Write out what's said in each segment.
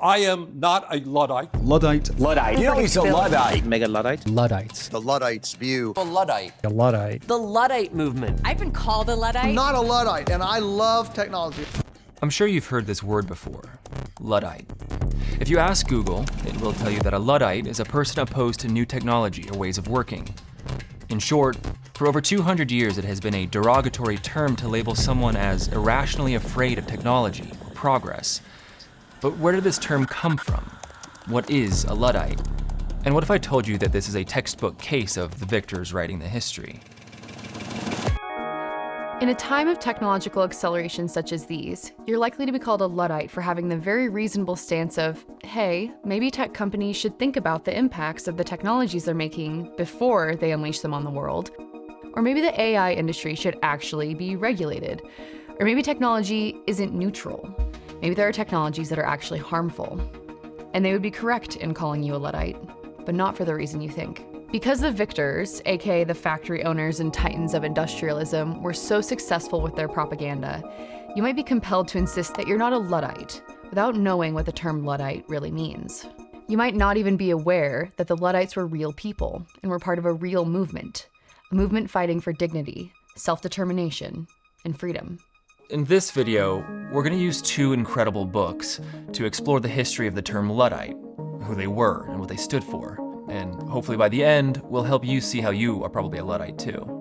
I am not a Luddite. Luddite. Luddite. You know he's a Luddite. Mega Luddite. Luddites. The Luddites' view. A Luddite. A Luddite. The Luddite movement. I've been called a Luddite. I'm not a Luddite, and I love technology. I'm sure you've heard this word before, Luddite. If you ask Google, it will tell you that a Luddite is a person opposed to new technology or ways of working. In short, for over 200 years it has been a derogatory term to label someone as irrationally afraid of technology or progress. But where did this term come from? What is a Luddite? And what if I told you that this is a textbook case of the victors writing the history? In a time of technological acceleration such as these, you're likely to be called a Luddite for having the very reasonable stance of, hey, maybe tech companies should think about the impacts of the technologies they're making before they unleash them on the world. Or maybe the AI industry should actually be regulated. Or maybe technology isn't neutral. Maybe there are technologies that are actually harmful. And they would be correct in calling you a Luddite, but not for the reason you think. Because the victors, aka the factory owners and titans of industrialism, were so successful with their propaganda, you might be compelled to insist that you're not a Luddite without knowing what the term Luddite really means. You might not even be aware that the Luddites were real people and were part of a real movement, a movement fighting for dignity, self-determination, and freedom. In this video, we're going to use two incredible books to explore the history of the term Luddite, who they were and what they stood for. And hopefully by the end, we'll help you see how you are probably a Luddite too.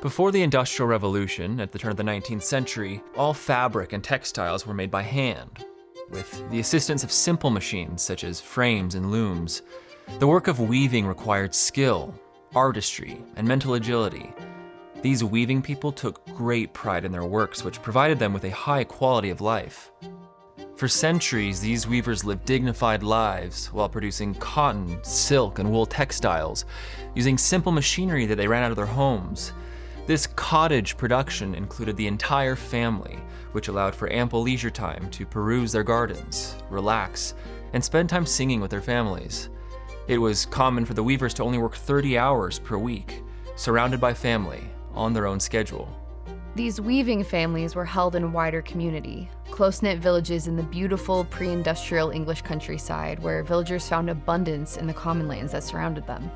Before the Industrial Revolution, at the turn of the 19th century, all fabric and textiles were made by hand, with the assistance of simple machines such as frames and looms. The work of weaving required skill, artistry, and mental agility. These weaving people took great pride in their works, which provided them with a high quality of life. For centuries, these weavers lived dignified lives while producing cotton, silk, and wool textiles, using simple machinery that they ran out of their homes. This cottage production included the entire family, which allowed for ample leisure time to peruse their gardens, relax, and spend time singing with their families. It was common for the weavers to only work 30 hours per week, surrounded by family, on their own schedule. These weaving families were held in wider community, close-knit villages in the beautiful pre-industrial English countryside where villagers found abundance in the common lands that surrounded them.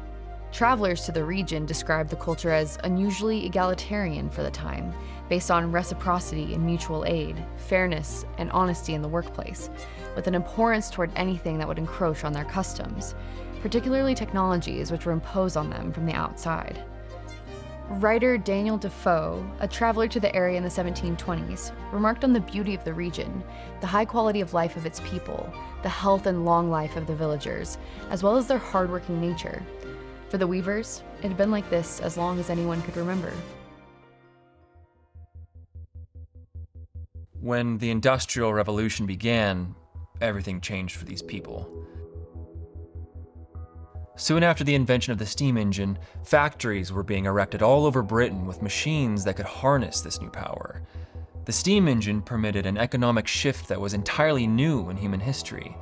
Travelers to the region described the culture as unusually egalitarian for the time, based on reciprocity and mutual aid, fairness, and honesty in the workplace, with an abhorrence toward anything that would encroach on their customs, particularly technologies which were imposed on them from the outside. Writer Daniel Defoe, a traveler to the area in the 1720s, remarked on the beauty of the region, the high quality of life of its people, the health and long life of the villagers, as well as their hardworking nature. For the weavers, it had been like this as long as anyone could remember. When the Industrial Revolution began, everything changed for these people. Soon after the invention of the steam engine, factories were being erected all over Britain with machines that could harness this new power. The steam engine permitted an economic shift that was entirely new in human history.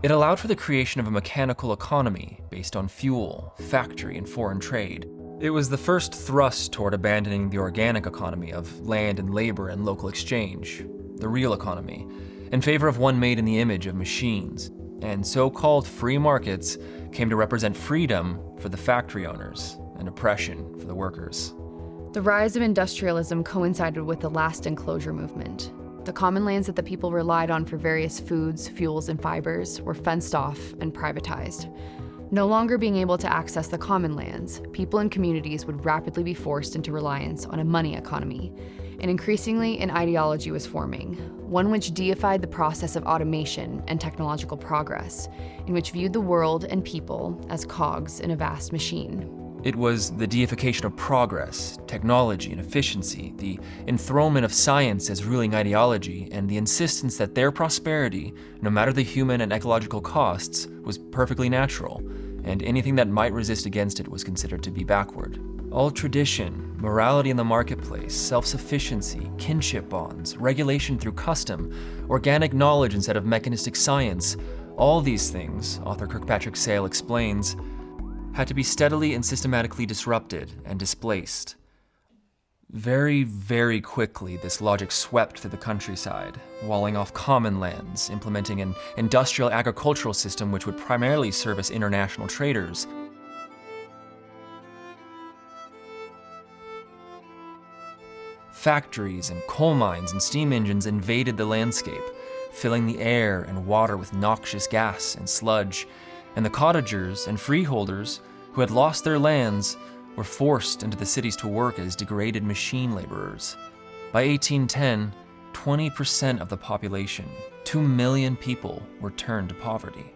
It allowed for the creation of a mechanical economy based on fuel, factory, and foreign trade. It was the first thrust toward abandoning the organic economy of land and labor and local exchange, the real economy, in favor of one made in the image of machines. And so-called free markets came to represent freedom for the factory owners and oppression for the workers. The rise of industrialism coincided with the last enclosure movement. The common lands that the people relied on for various foods, fuels, and fibers were fenced off and privatized. No longer being able to access the common lands, people and communities would rapidly be forced into reliance on a money economy. And increasingly, an ideology was forming, one which deified the process of automation and technological progress, in which viewed the world and people as cogs in a vast machine. It was the deification of progress, technology, and efficiency, the enthronement of science as ruling ideology, and the insistence that their prosperity, no matter the human and ecological costs, was perfectly natural, and anything that might resist against it was considered to be backward. All tradition, morality in the marketplace, self-sufficiency, kinship bonds, regulation through custom, organic knowledge instead of mechanistic science, all these things, author Kirkpatrick Sale explains, had to be steadily and systematically disrupted and displaced. Very, very quickly, this logic swept through the countryside, walling off common lands, implementing an industrial agricultural system which would primarily service international traders. Factories and coal mines and steam engines invaded the landscape, filling the air and water with noxious gas and sludge, and the cottagers and freeholders who had lost their lands were forced into the cities to work as degraded machine laborers. By 1810, 20% of the population, 2 million people, were turned to poverty.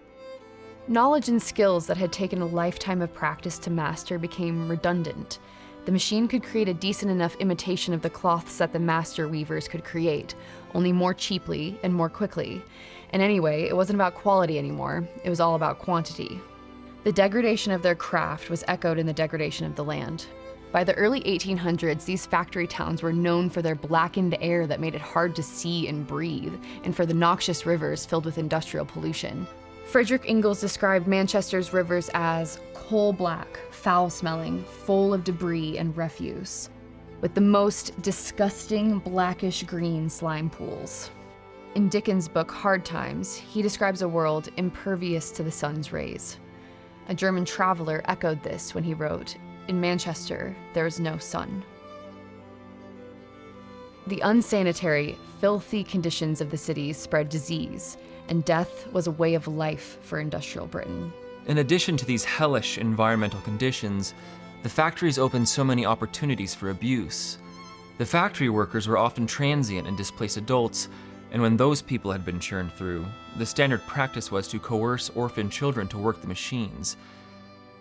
Knowledge and skills that had taken a lifetime of practice to master became redundant. The machine could create a decent enough imitation of the cloths that the master weavers could create, only more cheaply and more quickly. And anyway, it wasn't about quality anymore, it was all about quantity. The degradation of their craft was echoed in the degradation of the land. By the early 1800s, these factory towns were known for their blackened air that made it hard to see and breathe, and for the noxious rivers filled with industrial pollution. Frederick Ingalls described Manchester's rivers as coal-black, foul-smelling, full of debris and refuse, with the most disgusting blackish-green slime pools. In Dickens' book Hard Times, he describes a world impervious to the sun's rays. A German traveler echoed this when he wrote, "In Manchester, there is no sun." The unsanitary, filthy conditions of the cities spread disease, and death was a way of life for industrial Britain. In addition to these hellish environmental conditions, the factories opened so many opportunities for abuse. The factory workers were often transient and displaced adults, and when those people had been churned through, the standard practice was to coerce orphan children to work the machines.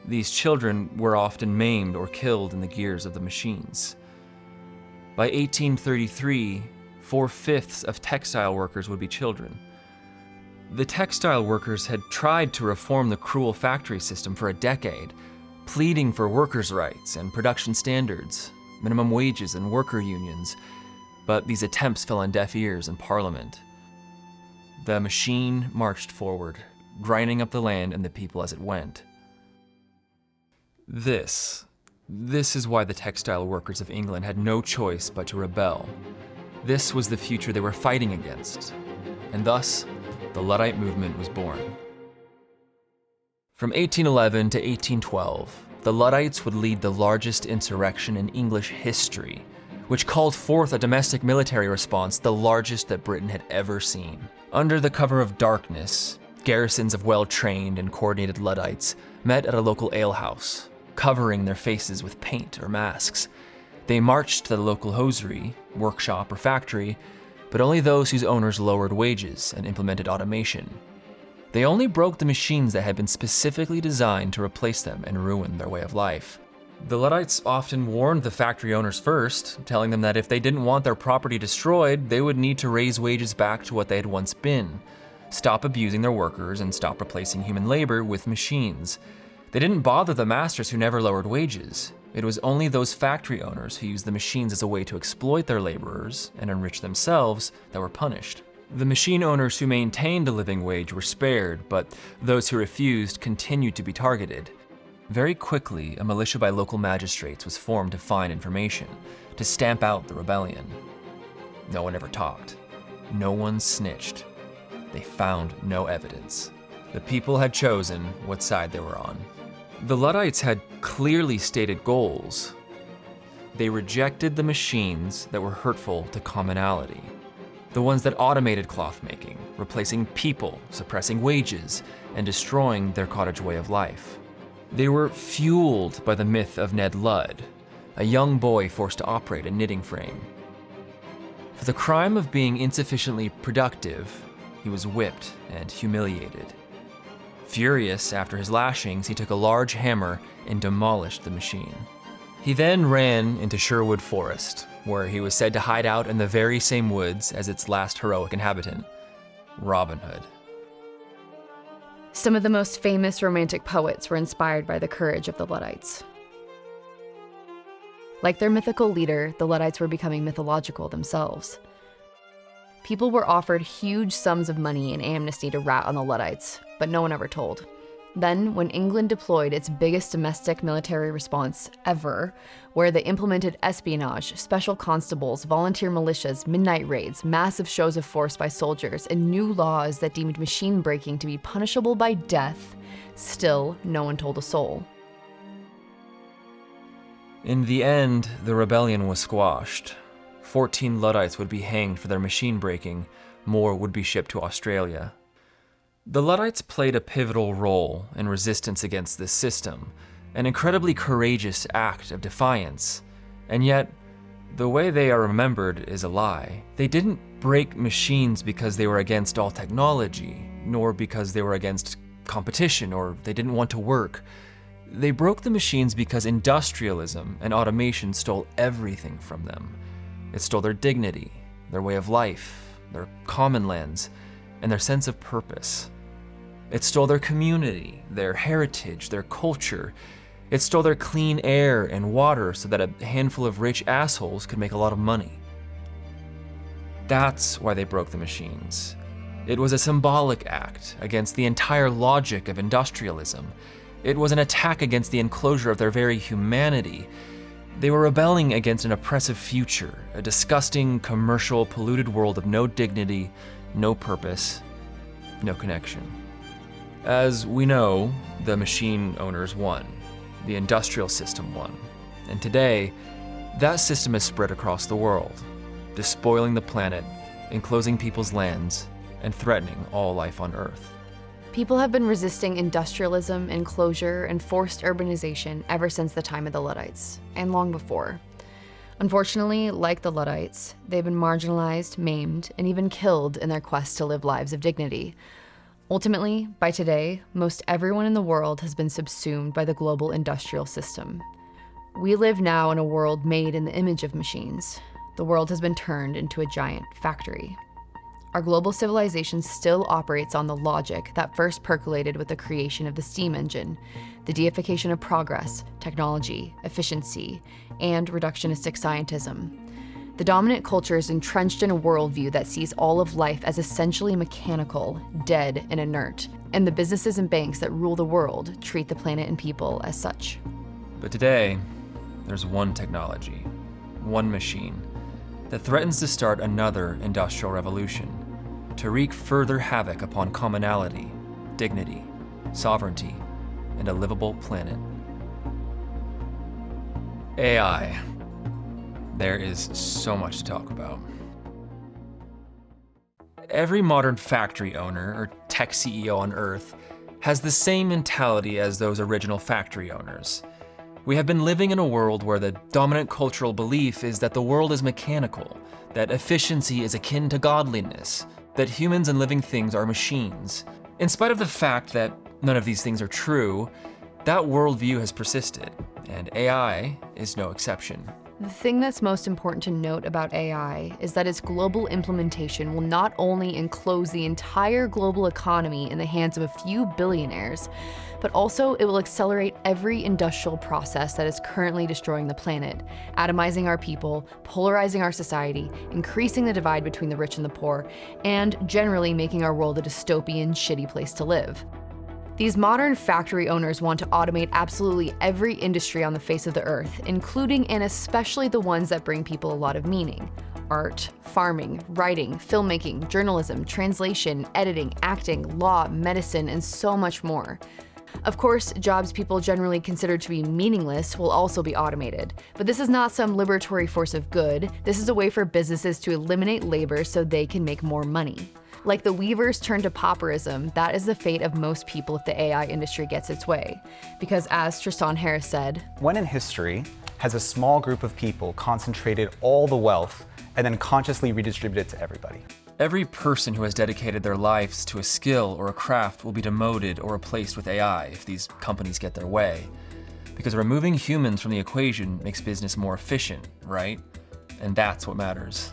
These children were often maimed or killed in the gears of the machines. By 1833, 4/5 of textile workers would be children. The textile workers had tried to reform the cruel factory system for a decade, pleading for workers' rights and production standards, minimum wages and worker unions, but these attempts fell on deaf ears in Parliament. The machine marched forward, grinding up the land and the people as it went. This is why the textile workers of England had no choice but to rebel. This was the future they were fighting against, and thus, the Luddite movement was born. From 1811 to 1812, the Luddites would lead the largest insurrection in English history, which called forth a domestic military response, the largest that Britain had ever seen. Under the cover of darkness, garrisons of well-trained and coordinated Luddites met at a local alehouse, covering their faces with paint or masks. They marched to the local hosiery, workshop, or factory, but only those whose owners lowered wages and implemented automation. They only broke the machines that had been specifically designed to replace them and ruin their way of life. The Luddites often warned the factory owners first, telling them that if they didn't want their property destroyed, they would need to raise wages back to what they had once been, stop abusing their workers, and stop replacing human labor with machines. They didn't bother the masters who never lowered wages. It was only those factory owners who used the machines as a way to exploit their laborers and enrich themselves that were punished. The machine owners who maintained a living wage were spared, but those who refused continued to be targeted. Very quickly, a militia by local magistrates was formed to find information, to stamp out the rebellion. No one ever talked. No one snitched. They found no evidence. The people had chosen what side they were on. The Luddites had clearly stated goals. They rejected the machines that were hurtful to commonality. The ones that automated cloth making, replacing people, suppressing wages, and destroying their cottage way of life. They were fueled by the myth of Ned Ludd, a young boy forced to operate a knitting frame. For the crime of being insufficiently productive, he was whipped and humiliated. Furious after his lashings, he took a large hammer and demolished the machine. He then ran into Sherwood Forest, where he was said to hide out in the very same woods as its last heroic inhabitant, Robin Hood. Some of the most famous romantic poets were inspired by the courage of the Luddites. Like their mythical leader, the Luddites were becoming mythological themselves. People were offered huge sums of money and amnesty to rat on the Luddites, but no one ever told. Then, when England deployed its biggest domestic military response ever, where they implemented espionage, special constables, volunteer militias, midnight raids, massive shows of force by soldiers, and new laws that deemed machine breaking to be punishable by death, still no one told a soul. In the end, the rebellion was squashed. 14 Luddites would be hanged for their machine breaking, more would be shipped to Australia. The Luddites played a pivotal role in resistance against this system, an incredibly courageous act of defiance, and yet, the way they are remembered is a lie. They didn't break machines because they were against all technology, nor because they were against competition or they didn't want to work. They broke the machines because industrialism and automation stole everything from them. It stole their dignity, their way of life, their common lands, and their sense of purpose. It stole their community, their heritage, their culture. It stole their clean air and water so that a handful of rich assholes could make a lot of money. That's why they broke the machines. It was a symbolic act against the entire logic of industrialism. It was an attack against the enclosure of their very humanity. They were rebelling against an oppressive future, a disgusting, commercial, polluted world of no dignity, no purpose, no connection. As we know, the machine owners won. The industrial system won. And today, that system has spread across the world, despoiling the planet, enclosing people's lands, and threatening all life on Earth. People have been resisting industrialism, enclosure, and forced urbanization ever since the time of the Luddites, and long before. Unfortunately, like the Luddites, they've been marginalized, maimed, and even killed in their quest to live lives of dignity. Ultimately, by today, most everyone in the world has been subsumed by the global industrial system. We live now in a world made in the image of machines. The world has been turned into a giant factory. Our global civilization still operates on the logic that first percolated with the creation of the steam engine, the deification of progress, technology, efficiency, and reductionistic scientism. The dominant culture is entrenched in a worldview that sees all of life as essentially mechanical, dead, and inert, and the businesses and banks that rule the world treat the planet and people as such. But today, there's one technology, one machine, that threatens to start another industrial revolution, to wreak further havoc upon commonality, dignity, sovereignty, and a livable planet. AI. There is so much to talk about. Every modern factory owner or tech CEO on Earth has the same mentality as those original factory owners. We have been living in a world where the dominant cultural belief is that the world is mechanical, that efficiency is akin to godliness, that humans and living things are machines. In spite of the fact that none of these things are true, that worldview has persisted, and AI is no exception. The thing that's most important to note about AI is that its global implementation will not only enclose the entire global economy in the hands of a few billionaires, but also it will accelerate every industrial process that is currently destroying the planet, atomizing our people, polarizing our society, increasing the divide between the rich and the poor, and generally making our world a dystopian, shitty place to live. These modern factory owners want to automate absolutely every industry on the face of the earth, including and especially the ones that bring people a lot of meaning. Art, farming, writing, filmmaking, journalism, translation, editing, acting, law, medicine, and so much more. Of course, jobs people generally consider to be meaningless will also be automated, but this is not some liberatory force of good. This is a way for businesses to eliminate labor so they can make more money. Like the weavers turn to pauperism, that is the fate of most people if the AI industry gets its way. Because as Tristan Harris said, when in history has a small group of people concentrated all the wealth and then consciously redistributed it to everybody? Every person who has dedicated their lives to a skill or a craft will be demoted or replaced with AI if these companies get their way. Because removing humans from the equation makes business more efficient, right? And that's what matters.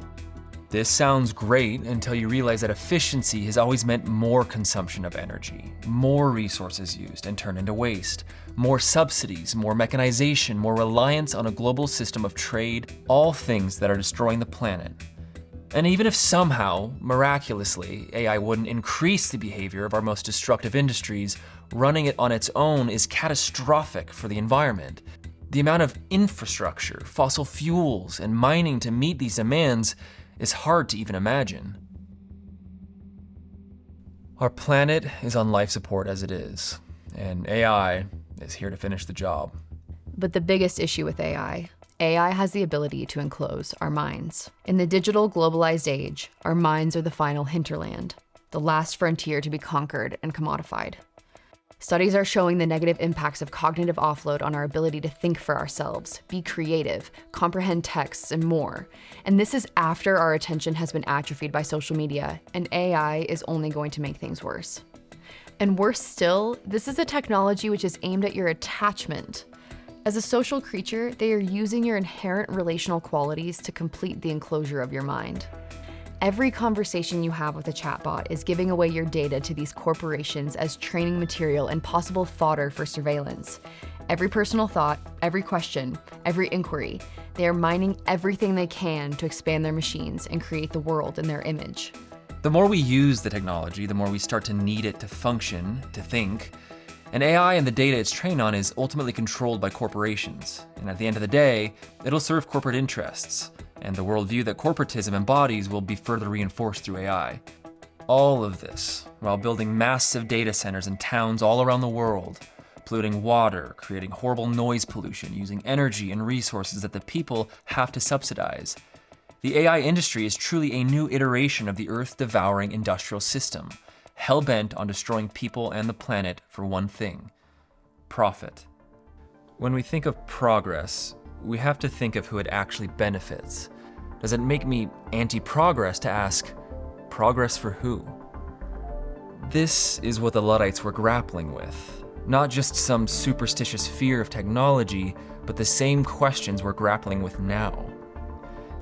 This sounds great until you realize that efficiency has always meant more consumption of energy, more resources used and turned into waste, more subsidies, more mechanization, more reliance on a global system of trade, all things that are destroying the planet. And even if somehow, miraculously, AI wouldn't increase the behavior of our most destructive industries, running it on its own is catastrophic for the environment. The amount of infrastructure, fossil fuels, and mining to meet these demands is hard to even imagine. Our planet is on life support as it is, and AI is here to finish the job. But the biggest issue with AI has the ability to enclose our minds. In the digital globalized age, our minds are the final hinterland, the last frontier to be conquered and commodified. Studies are showing the negative impacts of cognitive offload on our ability to think for ourselves, be creative, comprehend texts, and more. And this is after our attention has been atrophied by social media, and AI is only going to make things worse. And worse still, this is a technology which is aimed at your attachment. As a social creature, they are using your inherent relational qualities to complete the enclosure of your mind. Every conversation you have with a chatbot is giving away your data to these corporations as training material and possible fodder for surveillance. Every personal thought, every question, every inquiry, they are mining everything they can to expand their machines and create the world in their image. The more we use the technology, the more we start to need it to function, to think. And AI and the data it's trained on is ultimately controlled by corporations. And at the end of the day, it'll serve corporate interests. And the worldview that corporatism embodies will be further reinforced through AI. All of this while building massive data centers in towns all around the world, polluting water, creating horrible noise pollution, using energy and resources that the people have to subsidize. The AI industry is truly a new iteration of the earth-devouring industrial system, hell-bent on destroying people and the planet for one thing: profit. When we think of progress, we have to think of who it actually benefits. Does it make me anti-progress to ask, progress for who? This is what the Luddites were grappling with. Not just some superstitious fear of technology, but the same questions we're grappling with now.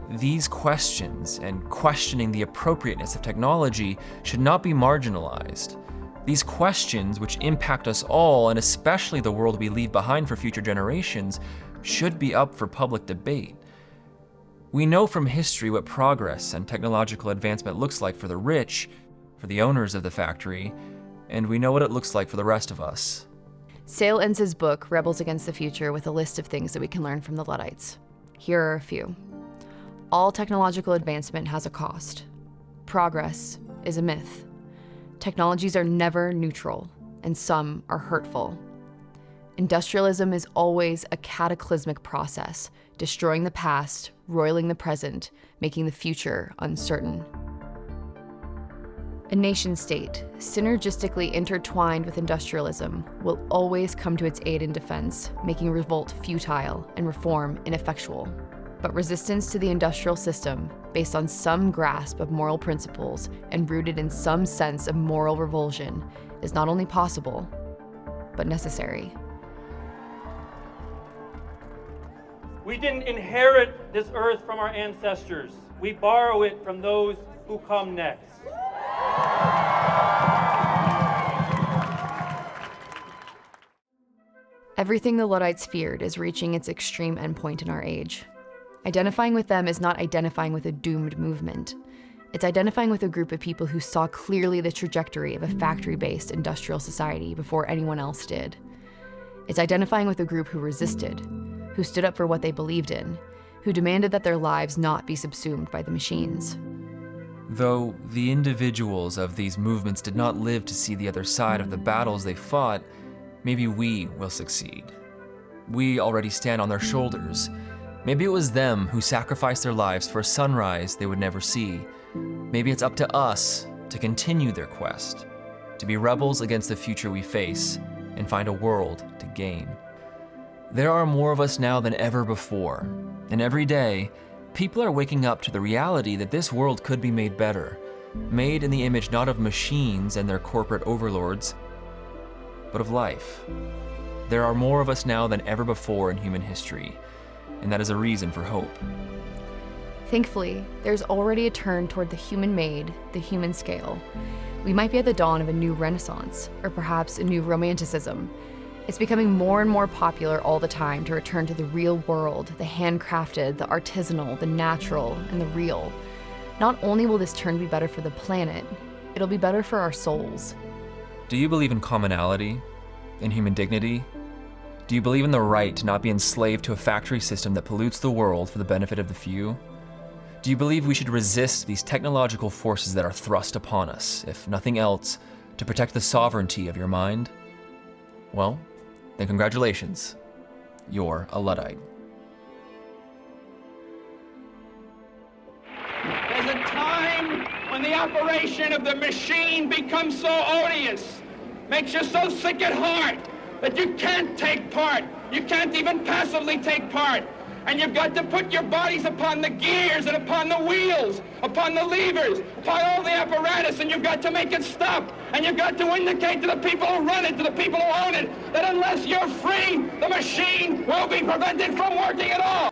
These questions and questioning the appropriateness of technology should not be marginalized. These questions, which impact us all, and especially the world we leave behind for future generations, should be up for public debate. We know from history what progress and technological advancement looks like for the rich, for the owners of the factory, and we know what it looks like for the rest of us. Sale ends his book, Rebels Against the Future, with a list of things that we can learn from the Luddites. Here are a few. All technological advancement has a cost. Progress is a myth. Technologies are never neutral, and some are hurtful. Industrialism is always a cataclysmic process, destroying the past, roiling the present, making the future uncertain. A nation-state, synergistically intertwined with industrialism, will always come to its aid and defense, making revolt futile and reform ineffectual. But resistance to the industrial system, based on some grasp of moral principles and rooted in some sense of moral revulsion, is not only possible, but necessary. We didn't inherit this earth from our ancestors. We borrow it from those who come next. Everything the Luddites feared is reaching its extreme endpoint in our age. Identifying with them is not identifying with a doomed movement. It's identifying with a group of people who saw clearly the trajectory of a factory-based industrial society before anyone else did. It's identifying with a group who resisted, who stood up for what they believed in, who demanded that their lives not be subsumed by the machines. Though the individuals of these movements did not live to see the other side of the battles they fought, maybe we will succeed. We already stand on their shoulders. Maybe it was them who sacrificed their lives for a sunrise they would never see. Maybe it's up to us to continue their quest, to be rebels against the future we face and find a world to gain. There are more of us now than ever before, and every day, people are waking up to the reality that this world could be made better, made in the image not of machines and their corporate overlords, but of life. There are more of us now than ever before in human history, and that is a reason for hope. Thankfully, there's already a turn toward the human-made, the human scale. We might be at the dawn of a new renaissance, or perhaps a new romanticism. It's becoming more and more popular all the time to return to the real world, the handcrafted, the artisanal, the natural, and the real. Not only will this turn be better for the planet, it'll be better for our souls. Do you believe in commonality? In human dignity? Do you believe in the right to not be enslaved to a factory system that pollutes the world for the benefit of the few? Do you believe we should resist these technological forces that are thrust upon us, if nothing else, to protect the sovereignty of your mind? Well, then congratulations. You're a Luddite. There's a time when the operation of the machine becomes so odious, makes you so sick at heart that you can't take part. You can't even passively take part. And you've got to put your bodies upon the gears and upon the wheels, upon the levers, upon all the apparatus, and you've got to make it stop. And you've got to indicate to the people who run it, to the people who own it, that unless you're free, the machine will be prevented from working at all.